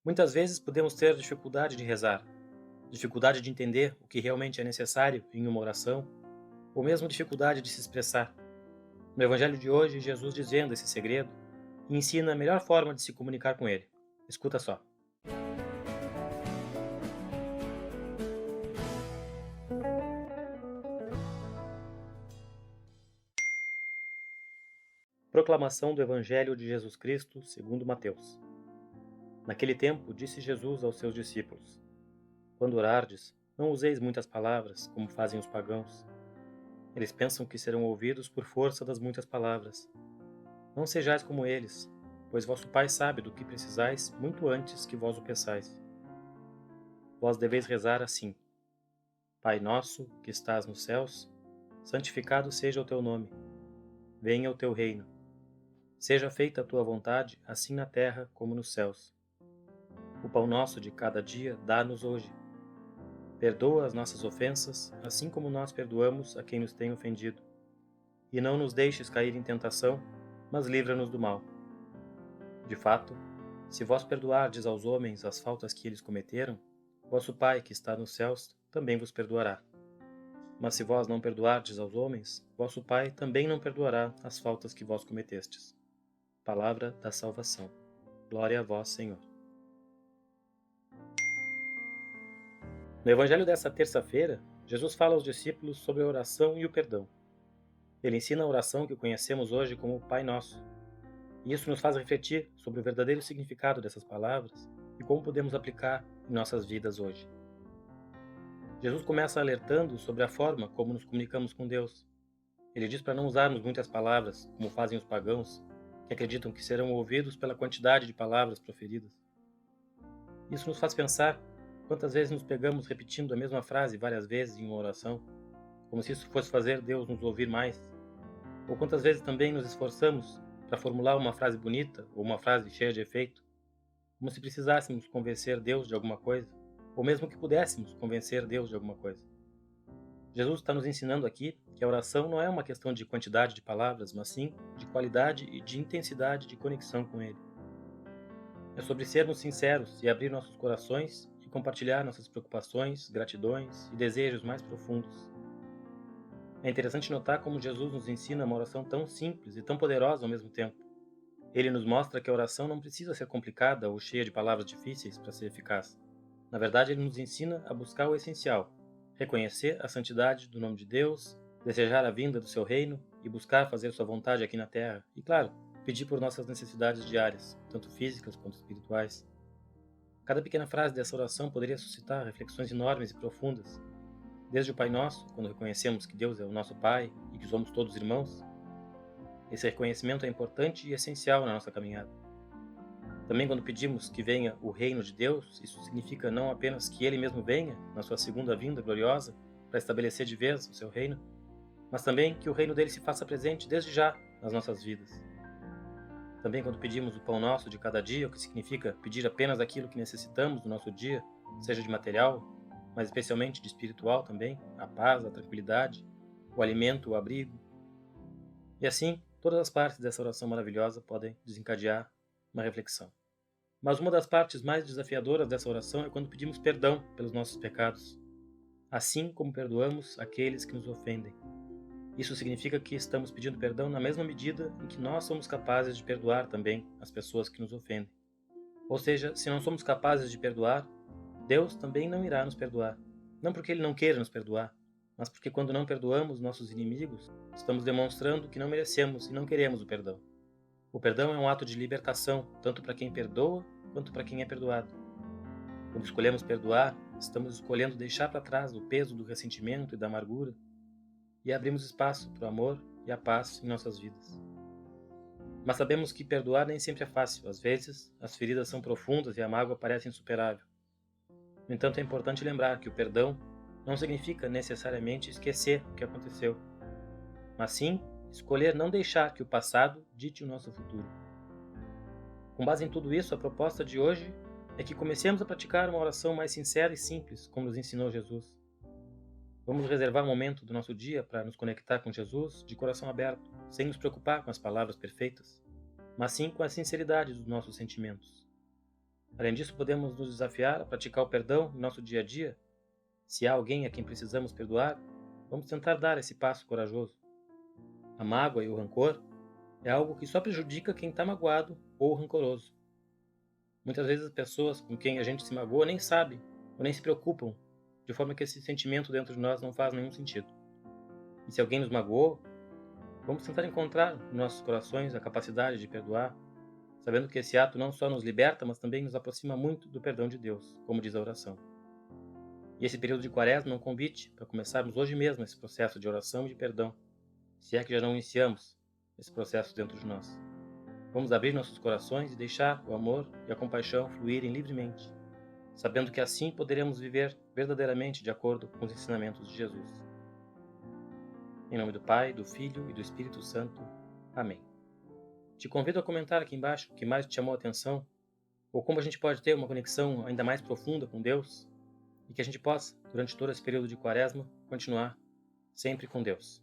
Muitas vezes podemos ter dificuldade de rezar, dificuldade de entender o que realmente é necessário em uma oração, ou mesmo dificuldade de se expressar. No Evangelho de hoje, Jesus dizendo esse segredo e ensina a melhor forma de se comunicar com Ele. Escuta só. Proclamação do Evangelho de Jesus Cristo segundo Mateus. Naquele tempo, disse Jesus aos seus discípulos: Quando orardes, não useis muitas palavras, como fazem os pagãos. Eles pensam que serão ouvidos por força das muitas palavras. Não sejais como eles, pois vosso Pai sabe do que precisais muito antes que vós o peçais. Vós deveis rezar assim: Pai nosso, que estás nos céus, santificado seja o teu nome. Venha o teu reino. Seja feita a tua vontade, assim na terra como nos céus. O pão nosso de cada dia dá-nos hoje. Perdoa as nossas ofensas, assim como nós perdoamos a quem nos tem ofendido. E não nos deixes cair em tentação, mas livra-nos do mal. De fato, se vós perdoardes aos homens as faltas que eles cometeram, vosso Pai que está nos céus também vos perdoará. Mas se vós não perdoardes aos homens, vosso Pai também não perdoará as faltas que vós cometestes. Palavra da salvação. Glória a vós, Senhor. No Evangelho desta terça-feira, Jesus fala aos discípulos sobre a oração e o perdão. Ele ensina a oração que conhecemos hoje como Pai Nosso. E isso nos faz refletir sobre o verdadeiro significado dessas palavras e como podemos aplicar em nossas vidas hoje. Jesus começa alertando sobre a forma como nos comunicamos com Deus. Ele diz para não usarmos muitas palavras, como fazem os pagãos, que acreditam que serão ouvidos pela quantidade de palavras proferidas. Isso nos faz pensar quantas vezes nos pegamos repetindo a mesma frase várias vezes em uma oração, como se isso fosse fazer Deus nos ouvir mais. Ou quantas vezes também nos esforçamos para formular uma frase bonita ou uma frase cheia de efeito, como se precisássemos convencer Deus de alguma coisa, ou mesmo que pudéssemos convencer Deus de alguma coisa. Jesus está nos ensinando aqui que a oração não é uma questão de quantidade de palavras, mas sim de qualidade e de intensidade de conexão com Ele. É sobre sermos sinceros e abrir nossos corações e compartilhar nossas preocupações, gratidões e desejos mais profundos. É interessante notar como Jesus nos ensina uma oração tão simples e tão poderosa ao mesmo tempo. Ele nos mostra que a oração não precisa ser complicada ou cheia de palavras difíceis para ser eficaz. Na verdade, ele nos ensina a buscar o essencial: reconhecer a santidade do nome de Deus, desejar a vinda do seu reino e buscar fazer sua vontade aqui na terra. E, claro, pedir por nossas necessidades diárias, tanto físicas quanto espirituais. Cada pequena frase dessa oração poderia suscitar reflexões enormes e profundas. Desde o Pai Nosso, quando reconhecemos que Deus é o nosso Pai e que somos todos irmãos. Esse reconhecimento é importante e essencial na nossa caminhada. Também quando pedimos que venha o reino de Deus, isso significa não apenas que Ele mesmo venha, na sua segunda vinda gloriosa, para estabelecer de vez o seu reino, mas também que o reino dele se faça presente desde já nas nossas vidas. Também quando pedimos o pão nosso de cada dia, o que significa pedir apenas aquilo que necessitamos no nosso dia, seja de material, mas especialmente de espiritual também, a paz, a tranquilidade, o alimento, o abrigo. E assim, todas as partes dessa oração maravilhosa podem desencadear uma reflexão. Mas uma das partes mais desafiadoras dessa oração é quando pedimos perdão pelos nossos pecados, assim como perdoamos aqueles que nos ofendem. Isso significa que estamos pedindo perdão na mesma medida em que nós somos capazes de perdoar também as pessoas que nos ofendem. Ou seja, se não somos capazes de perdoar, Deus também não irá nos perdoar. Não porque Ele não queira nos perdoar, mas porque quando não perdoamos nossos inimigos, estamos demonstrando que não merecemos e não queremos o perdão. O perdão é um ato de libertação, tanto para quem perdoa quanto para quem é perdoado. Quando escolhemos perdoar, estamos escolhendo deixar para trás o peso do ressentimento e da amargura e abrimos espaço para o amor e a paz em nossas vidas. Mas sabemos que perdoar nem sempre é fácil. Às vezes, as feridas são profundas e a mágoa parece insuperável. No entanto, é importante lembrar que o perdão não significa necessariamente esquecer o que aconteceu, mas sim escolher não deixar que o passado dite o nosso futuro. Com base em tudo isso, a proposta de hoje é que comecemos a praticar uma oração mais sincera e simples, como nos ensinou Jesus. Vamos reservar um momento do nosso dia para nos conectar com Jesus de coração aberto, sem nos preocupar com as palavras perfeitas, mas sim com a sinceridade dos nossos sentimentos. Além disso, podemos nos desafiar a praticar o perdão no nosso dia a dia. Se há alguém a quem precisamos perdoar, vamos tentar dar esse passo corajoso. A mágoa e o rancor é algo que só prejudica quem está magoado ou rancoroso. Muitas vezes as pessoas com quem a gente se magoa nem sabem ou nem se preocupam, de forma que esse sentimento dentro de nós não faz nenhum sentido. E se alguém nos magoou, vamos tentar encontrar em nossos corações a capacidade de perdoar, sabendo que esse ato não só nos liberta, mas também nos aproxima muito do perdão de Deus, como diz a oração. E esse período de Quaresma é um convite para começarmos hoje mesmo esse processo de oração e de perdão, se é que já não iniciamos esse processo dentro de nós. Vamos abrir nossos corações e deixar o amor e a compaixão fluírem livremente, sabendo que assim poderemos viver verdadeiramente de acordo com os ensinamentos de Jesus. Em nome do Pai, do Filho e do Espírito Santo. Amém. Te convido a comentar aqui embaixo o que mais te chamou a atenção, ou como a gente pode ter uma conexão ainda mais profunda com Deus, e que a gente possa, durante todo esse período de Quaresma, continuar sempre com Deus.